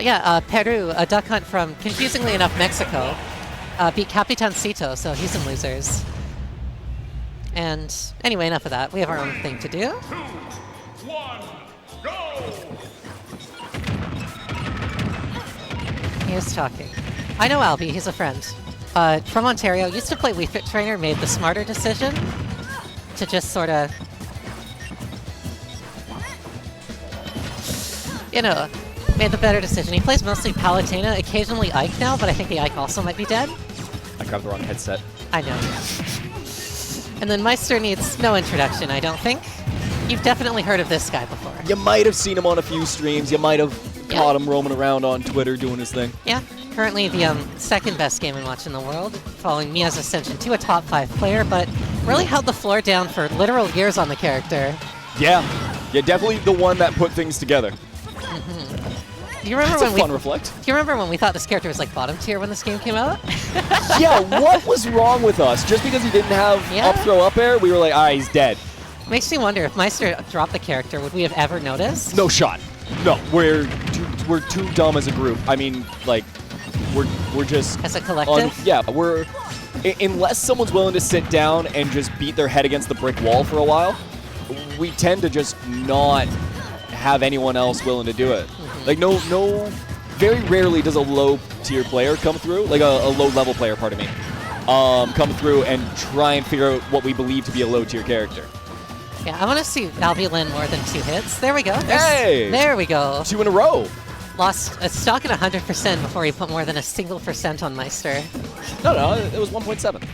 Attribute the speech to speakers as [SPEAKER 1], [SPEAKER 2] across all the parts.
[SPEAKER 1] But yeah, Peru, a duck hunt from, confusingly enough, Mexico, beat Capitancito, so he's in losers. And anyway, enough of that. We have our own thing to do. 2, 1, go! He is talking. I know Albi, he's a friend. From Ontario, used to play Wii Fit Trainer, made the smarter decision to just sort of, you know, made the better decision. He plays mostly Palutena, occasionally Ike now, but I think the Ike also might be dead.
[SPEAKER 2] I grabbed the wrong headset.
[SPEAKER 1] I know. And then Maister needs no introduction, I don't think. You've definitely heard of this guy before.
[SPEAKER 2] You might have seen him on a few streams. You might have caught him roaming around on Twitter doing his thing.
[SPEAKER 1] Yeah, currently the second best Game & Watch in the world, following Mia's ascension to a top 5 player, but really held the floor down for literal years on the character.
[SPEAKER 2] Yeah, definitely the one that put things together.
[SPEAKER 1] Do you remember
[SPEAKER 2] That's a fun reflect.
[SPEAKER 1] Do you remember when we thought this character was like bottom tier when this game came out?
[SPEAKER 2] Yeah, what was wrong with us? Just because he didn't have up throw up air, we were like, ah, he's dead.
[SPEAKER 1] Makes me wonder, if Maister dropped the character, would we have ever noticed?
[SPEAKER 2] No shot. No, we're too dumb as a group. I mean, like, we're just...
[SPEAKER 1] As a collective?
[SPEAKER 2] We're... Unless someone's willing to sit down and just beat their head against the brick wall for a while, we tend to just not have anyone else willing to do it. Like, no, very rarely does a low-tier player come through, like a low-level player, pardon me, come through and try and figure out what we believe to be a low-tier character.
[SPEAKER 1] Yeah, I want to see Albi land more than 2 hits. There we go.
[SPEAKER 2] Hey!
[SPEAKER 1] There we go.
[SPEAKER 2] 2 in a row.
[SPEAKER 1] Lost a stock at 100% before he put more than a single % on Maister.
[SPEAKER 2] No, it was 1.7.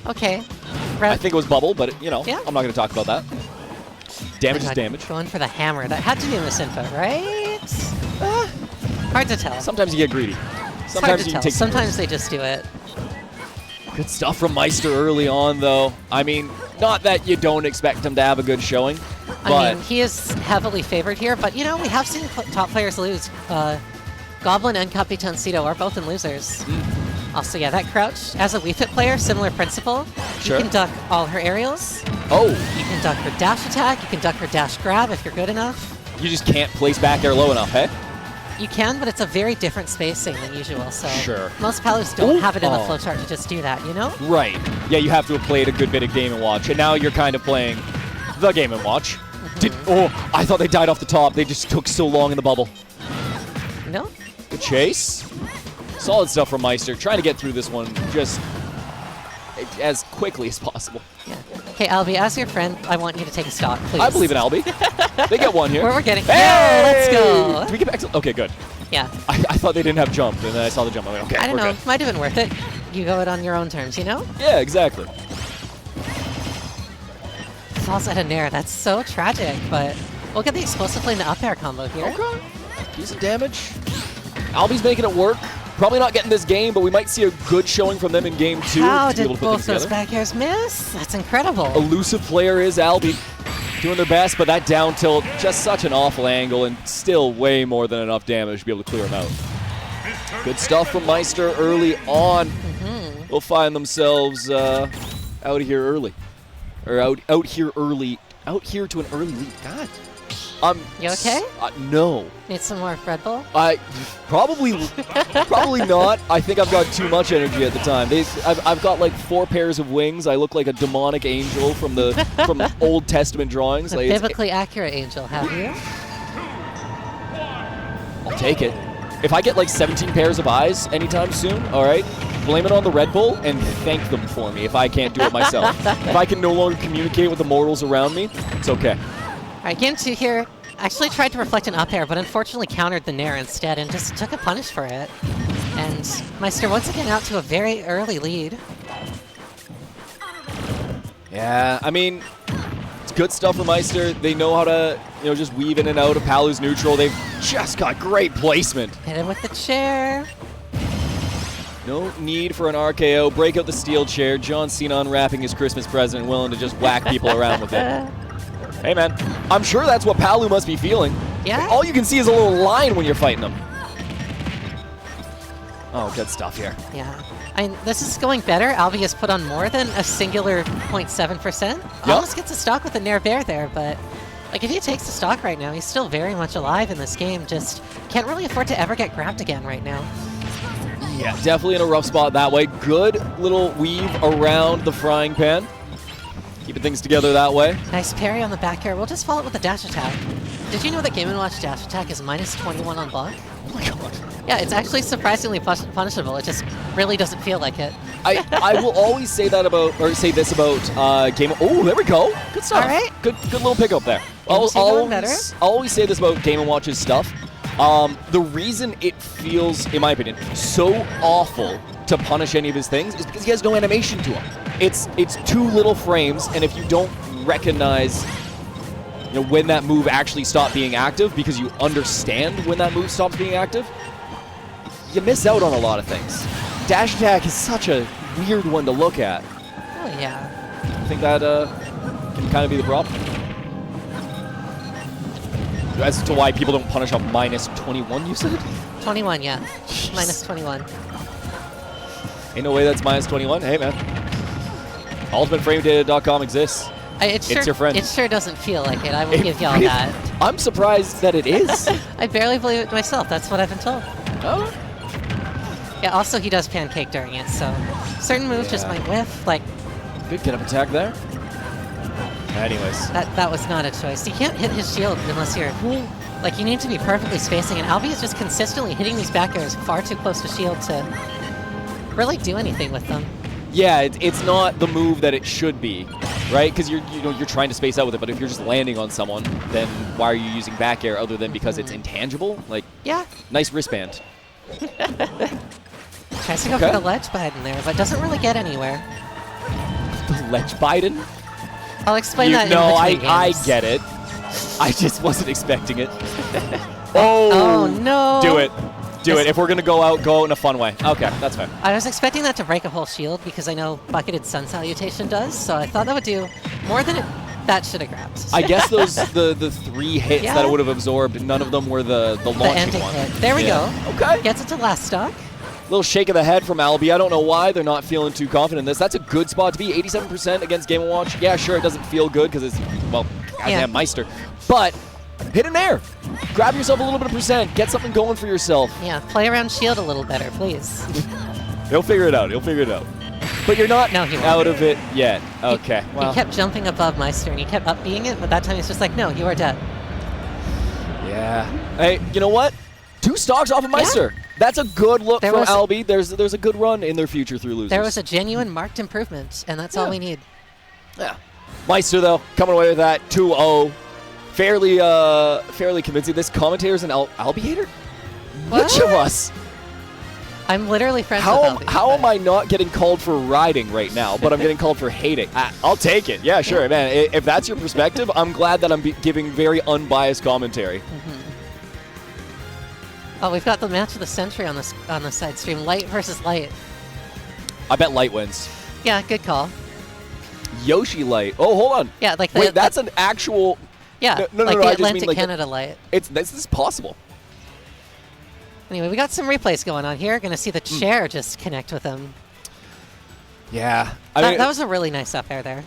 [SPEAKER 1] Okay.
[SPEAKER 2] I think it was bubble, but, you know,
[SPEAKER 1] yeah.
[SPEAKER 2] I'm not going to talk about that. Damage is damage.
[SPEAKER 1] Going for the hammer. That had to be misinput, right? Hard to tell.
[SPEAKER 2] Sometimes you get greedy. Sometimes you take
[SPEAKER 1] Sometimes they just do it.
[SPEAKER 2] Good stuff from Maister early on, though. I mean, not that you don't expect him to have a good showing, but...
[SPEAKER 1] I mean, he is heavily favored here, but, you know, we have seen top players lose. Goblin and Capitancito are both in losers. Also, yeah, that crouch, as a Wii Fit player, similar principle.
[SPEAKER 2] Sure.
[SPEAKER 1] You can duck all her aerials.
[SPEAKER 2] Oh!
[SPEAKER 1] You can duck her dash attack, you can duck her dash grab if you're good enough.
[SPEAKER 2] You just can't place back air low enough, hey?
[SPEAKER 1] You can, but it's a very different spacing than usual, so
[SPEAKER 2] sure.
[SPEAKER 1] Most Palus don't have it in the flowchart to just do that, you know?
[SPEAKER 2] Right. Yeah, you have to have played a good bit of Game & Watch, and now you're kind of playing the Game & Watch. I thought they died off the top. They just took so long in the bubble.
[SPEAKER 1] No?
[SPEAKER 2] Good chase. Solid stuff from Maister. Trying to get through this one just as quickly as possible.
[SPEAKER 1] Yeah. Okay, Albi, as your friend, I want you to take a stock, please.
[SPEAKER 2] I believe in Albi. They get one here.
[SPEAKER 1] Where we're getting...
[SPEAKER 2] Hey!
[SPEAKER 1] Yeah, let's go!
[SPEAKER 2] Did we get back to... Okay, good.
[SPEAKER 1] Yeah.
[SPEAKER 2] I thought they didn't have jump, and then I saw the jump. I went, okay,
[SPEAKER 1] I don't know.
[SPEAKER 2] Good.
[SPEAKER 1] Might have been worth it. You go it on your own terms, you know?
[SPEAKER 2] Yeah, exactly.
[SPEAKER 1] Falls out of Nair. That's so tragic, but we'll get the explosive play in the up air combo here.
[SPEAKER 2] Okay. Decent damage. Albi's making it work. Probably not getting this game, but we might see a good showing from them in game 2.
[SPEAKER 1] How
[SPEAKER 2] to be able
[SPEAKER 1] did
[SPEAKER 2] to put
[SPEAKER 1] both
[SPEAKER 2] things
[SPEAKER 1] those back airs miss? That's incredible.
[SPEAKER 2] Elusive player is Albi. Doing their best, but that down tilt, just such an awful angle, and still way more than enough damage to be able to clear him out. Good stuff from Maister early on. They'll find themselves out of here early. Or out here to an early lead. God.
[SPEAKER 1] You okay?
[SPEAKER 2] No.
[SPEAKER 1] Need some more Red Bull?
[SPEAKER 2] Probably not. I think I've got too much energy at the time. I've got like 4 pairs of wings. I look like a demonic angel from Old Testament drawings.
[SPEAKER 1] A biblically accurate angel, have you?
[SPEAKER 2] I'll take it. If I get like 17 pairs of eyes anytime soon, all right, blame it on the Red Bull and thank them for me if I can't do it myself. If I can no longer communicate with the mortals around me, it's okay.
[SPEAKER 1] All right, game 2 here. Actually tried to reflect an up air, but unfortunately countered the Nair instead and just took a punish for it. And Maister once again out to a very early lead.
[SPEAKER 2] Yeah, I mean, it's good stuff for Maister. They know how to, just weave in and out of Palu's neutral. They've just got great placement.
[SPEAKER 1] Hit him with the chair.
[SPEAKER 2] No need for an RKO. Break out the steel chair. John Cena unwrapping his Christmas present and willing to just whack people around with it. Hey, man, I'm sure that's what Palu must be feeling.
[SPEAKER 1] Yeah?
[SPEAKER 2] All you can see is a little line when you're fighting him. Oh, good stuff here.
[SPEAKER 1] Yeah. This is going better. Albi has put on more than a singular 0.7%.
[SPEAKER 2] Yep.
[SPEAKER 1] Almost gets a stock with a Nair Bear there, but Like, if he takes the stock right now, he's still very much alive in this game, just can't really afford to ever get grabbed again right now.
[SPEAKER 2] Yeah, definitely in a rough spot that way. Good little weave around the frying pan. Keeping things together that way.
[SPEAKER 1] Nice parry on the back air. We'll just follow it with the dash attack. Did you know that Game & Watch dash attack is minus 21 on block?
[SPEAKER 2] Oh my god.
[SPEAKER 1] Yeah, it's actually surprisingly punishable. It just really doesn't feel like it.
[SPEAKER 2] I will always say that about, or say this about Game. Oh, there we go. Good stuff.
[SPEAKER 1] All right.
[SPEAKER 2] Good little pickup there. I'll always say this about Game & Watch's stuff. The reason it feels, in my opinion, so awful to punish any of his things is because he has no animation to him. It's too little frames, and if you don't recognize when that move actually stopped being active because you understand when that move stops being active, you miss out on a lot of things. Dash attack is such a weird one to look at.
[SPEAKER 1] Oh, yeah.
[SPEAKER 2] I think that can kind of be the problem. As to why people don't punish a minus 21, you said?
[SPEAKER 1] 21, yeah.
[SPEAKER 2] Jeez.
[SPEAKER 1] Minus 21.
[SPEAKER 2] Ain't no way that's minus 21. Hey, man. UltimateFrameData.com exists. It's your friend.
[SPEAKER 1] It sure doesn't feel like it. I will give y'all that.
[SPEAKER 2] I'm surprised that it is.
[SPEAKER 1] I barely believe it myself. That's what I've been told.
[SPEAKER 2] Oh.
[SPEAKER 1] Yeah, also he does pancake during it, so certain moves just might whiff. Like,
[SPEAKER 2] good get up attack there. Anyways.
[SPEAKER 1] That was not a choice. You can't hit his shield unless you're... Like, you need to be perfectly spacing, and Albi is just consistently hitting these back airs far too close to shield to really do anything with them.
[SPEAKER 2] Yeah, it's not the move that it should be, right? Because you're trying to space out with it, but if you're just landing on someone, then why are you using back air other than because it's intangible? Like,
[SPEAKER 1] yeah.
[SPEAKER 2] Nice wristband.
[SPEAKER 1] Tries to go for the ledge Biden there, but doesn't really get anywhere.
[SPEAKER 2] The ledge Biden?
[SPEAKER 1] I'll explain that in between games.
[SPEAKER 2] I get it. I just wasn't expecting it.
[SPEAKER 1] Oh no!
[SPEAKER 2] Do it. Do it. If we're going to go out in a fun way. Okay, that's fine.
[SPEAKER 1] I was expecting that to break a whole shield because I know Bucketed Sun Salutation does, so I thought that would do more than that should have grabbed.
[SPEAKER 2] I guess those the 3 hits that it would have absorbed, none of them were the launching one.
[SPEAKER 1] Hit. There we go.
[SPEAKER 2] Okay.
[SPEAKER 1] Gets it to last stock.
[SPEAKER 2] Little shake of the head from Albi. I don't know why they're not feeling too confident in this. That's a good spot to be. 87% against Game & Watch. Yeah, sure, it doesn't feel good because it's, well, goddamn Maister. But hit an air. Grab yourself a little bit of percent. Get something going for yourself.
[SPEAKER 1] Yeah, play around shield a little better, please.
[SPEAKER 2] He'll figure it out. He'll figure it out. But you're not out of it yet. Okay.
[SPEAKER 1] He kept jumping above Maister, and he kept up-being it, but that time he's just like, no, you are dead.
[SPEAKER 2] Yeah. Hey, you know what? 2 stocks off of Maister. Yeah. That's a good look from Albi. There's a good run in their future through losers.
[SPEAKER 1] There was a genuine marked improvement, and that's all we need.
[SPEAKER 2] Yeah. Maister, though, coming away with that 2-0. Fairly convincing. This commentator's an Albi-hater? Which of us?
[SPEAKER 1] I'm literally friends with Albi.
[SPEAKER 2] How am I not getting called for riding right now, but I'm getting called for hating? I'll take it. Yeah, sure, man. If that's your perspective, I'm glad that I'm giving very unbiased commentary.
[SPEAKER 1] Oh, we've got the match of the century on the side stream. Light versus Light.
[SPEAKER 2] I bet Light wins.
[SPEAKER 1] Yeah, good call.
[SPEAKER 2] Yoshi Light. Oh, hold on.
[SPEAKER 1] Yeah, like
[SPEAKER 2] wait, that's an actual.
[SPEAKER 1] Yeah,
[SPEAKER 2] no,
[SPEAKER 1] like
[SPEAKER 2] the
[SPEAKER 1] the
[SPEAKER 2] Atlantic
[SPEAKER 1] Canada Light.
[SPEAKER 2] This is possible.
[SPEAKER 1] Anyway, we got some replays going on here. Gonna see the chair just connect with him.
[SPEAKER 2] Yeah,
[SPEAKER 1] that was a really nice up air there.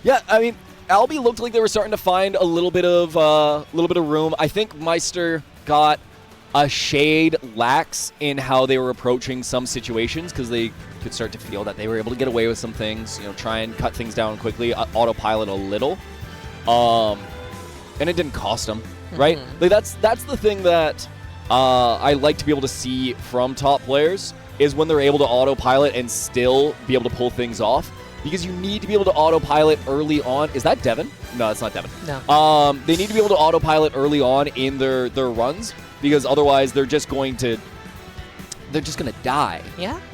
[SPEAKER 2] Yeah, I mean, Albi looked like they were starting to find a little bit of room. I think Maister got a shade lax in how they were approaching some situations because they could start to feel that they were able to get away with some things, try and cut things down quickly, autopilot a little, and it didn't cost them, right? Like that's the thing that I like to be able to see from top players is when they're able to autopilot and still be able to pull things off. Because you need to be able to autopilot early on. Is that Devin? No, that's not Devin.
[SPEAKER 1] No.
[SPEAKER 2] They need to be able to autopilot early on in their runs because otherwise they're just going to die.
[SPEAKER 1] Yeah.
[SPEAKER 2] Like